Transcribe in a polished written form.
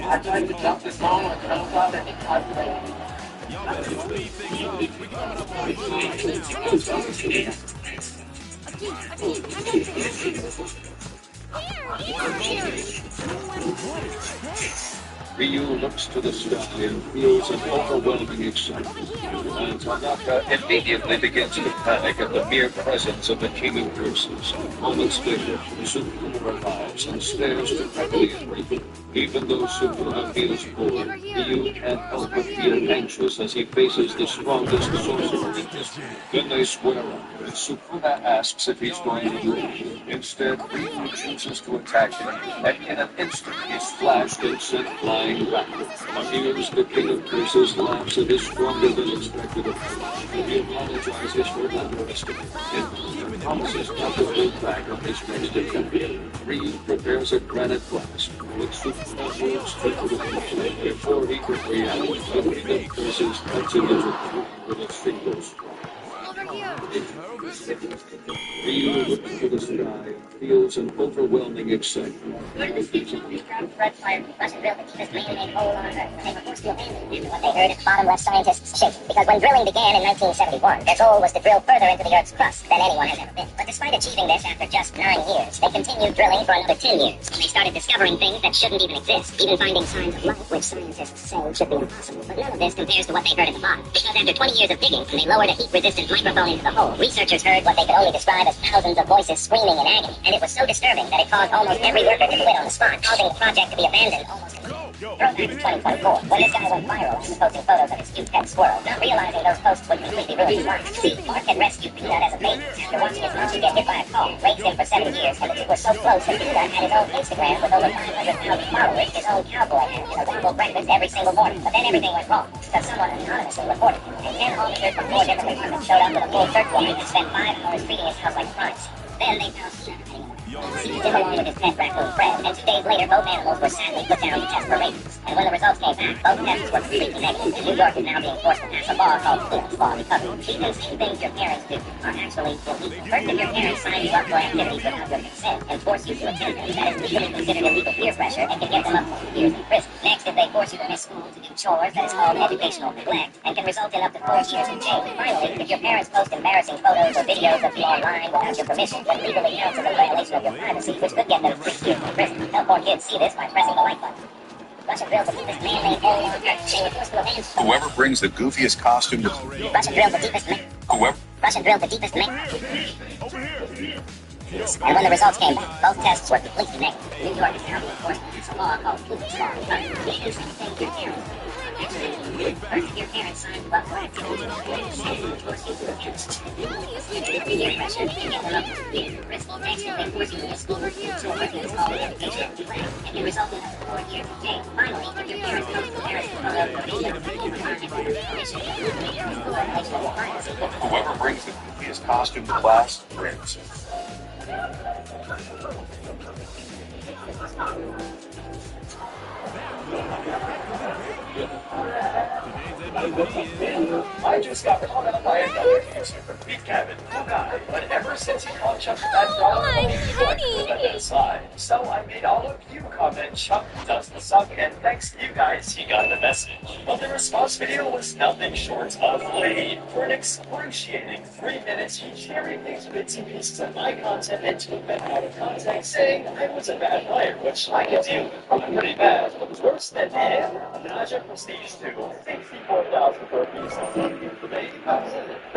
I tried to jump this phone and I thought that it calculated. Ryu looks to the sky and feels an overwhelming excitement. And Tanaka immediately begins to panic at the mere presence of the King of Curses. Moments later, Sukuna arrives and stares directly at Ryu. Even though Sukuna feels bored, Ryu can't help but feel anxious as he faces the strongest sorcerer in history. Then they square up, and Sukuna asks if he's going to win. Instead, Ryu chooses to attack him, and in an instant he's flashed and sent flying backwards. Here's the King of Curses laughs at his stronger than expected approach. He apologizes for underestimating him and promises not to hold back on his next attempt. Ryu prepares a granite blast, which Sukuna moves quickly before he can react. The King of Curses cuts him into two with his fingers. Ryu looks to the sky and feels an overwhelming excitement. Red fire, Russian drill, the deepest man-made hole on Earth. They were forced to abandon what they heard at the bottom left scientists shaking. Because when drilling began in 1971, their goal was to drill further into the Earth's crust than anyone has ever been. But despite achieving this after just 9 years, they continued drilling for another 10 years. And they started discovering things that shouldn't even exist, even finding signs of life, which scientists say should be impossible. But none of this compares to what they heard at the bottom. Because after 20 years of digging, and they lowered a heat-resistant microphone into the hole, researchers heard what they could only describe as thousands of voices screaming in agony. And it was so disturbing that it caused almost every worker to quit on the spot, causing the project to be abandoned almost completely. Throw back to 2024, when this guy went viral and was posting photos of his cute pet squirrel, not realizing those posts would completely ruin his life. See, Mark had rescued Peanut as a baby. After watching his monkey get hit by a car, raised him for 7 years, and the two were so close that Peanut had his own Instagram with over 500,000 followers, his own cowboy hat, and a Rambo breakfast every single morning. But then everything went wrong, because someone anonymously reported him, and 10 officers from 4 different departments showed up with a full search warrant and spent 5 hours treating his house like a crime scene. Then they found Peanut hiding in the seized him along with his pet raccoon Fred, and 2 days later both animals were sadly put down to test for rabies. And when the results came back, both tests were completely negative, and New York is now being forced to pass a law called Peanut's Law Recovery. Because things your parents do are actually illegal. First, if your parents sign you up for activities without your consent and force you to attend them, that is legally considered illegal peer pressure and can get them up to 2 years in prison. Next, if they force you to miss school to do chores, that is called educational neglect and can result in up to 4 years in jail. Finally, if your parents post embarrassing photos or videos of you online without your permission, that legally counts as a violation of your privacy, which could get them 3 years in prison. Help more kids see this by pressing the like button. Russian drill's the deepest man-made hole on Earth. They were forced to abandon. Whoever brings the goofiest costume to Russian drill's the deepest man. whoever Russian drill's the deepest man. And when the results came back, both tests were completely negative. New York is now being forced to pass a law called Peanut's Law Recovery. Because things your parents actually illegal. First, if your parents signed you up for activities and force you to attend peer pressure, they can get them up to 2 years in prison. Next, if they force you to miss school to do chores, that is called educational neglect and can result in up to 4 years in jail. Finally, if your parents post embarrassing photos or videos of you online without your permission, it could be a violation of your privacy. whoever brings the goofiest costume to class wins. I just got caught up by another user from Pete Cabin. Oh god, but ever since he called Chuck that dog, put that aside. So I made all of you comment Chuck doesn't suck, and thanks to you guys, he got the message. But the response video was nothing short of lame. For an excruciating 3 minutes, he cherry-picked bits and pieces of my content and took them out of context, saying I was a bad player, which I could deal with. I'm pretty bad. Worse than him, Naja Prestige 2, 64,000 burpees.